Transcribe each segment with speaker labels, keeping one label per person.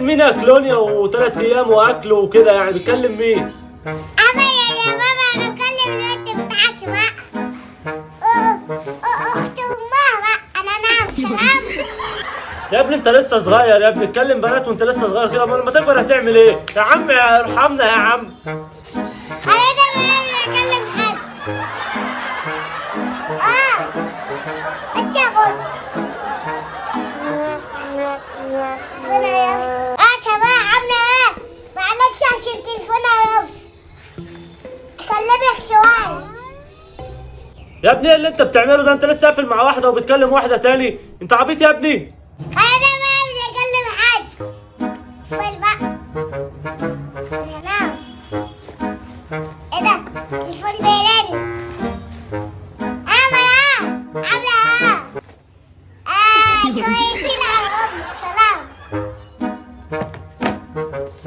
Speaker 1: مين يا كلونيا وثلاث ايام واكل وكده يعني بتكلم مين؟
Speaker 2: أبدا يا بابا أنا بكلم البنت بتاعتي بقى. أخت أمها بقى. أنا نعم سلام.
Speaker 1: يا ابني انت لسه صغير يا ابني، اتكلم بنات وانت لسه صغير كده، امال لما تكبر هتعمل ايه؟ يا عم ارحمنا يا عم.
Speaker 2: خلينا بقى نكلم حد. أنت يا بابا. تليفونها يفصل. شباب عاملة إيه؟ معلش عشان تليفونها يفصل. أكلمك شوية.
Speaker 1: يا ابني ايه اللي انت بتعمله ده؟ انت لسه قافل مع واحده وبتكلم واحده تاني، انت عبيط يا ابني؟
Speaker 2: خلينا بقى نكلم حد. فول بقى. أنا نام. إيه ده؟ تليفون بيرن. عاملة إيه؟ كويسين على أمك سلام.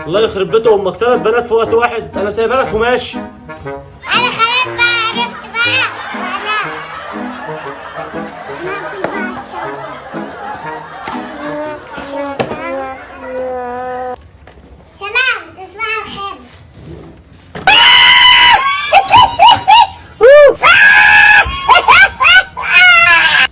Speaker 1: الله يخرب بيت امك، ثلاث بنات في وقت واحد، انا سايبها لك وماشي.
Speaker 2: أنا خلاص بقى عرفت بقى.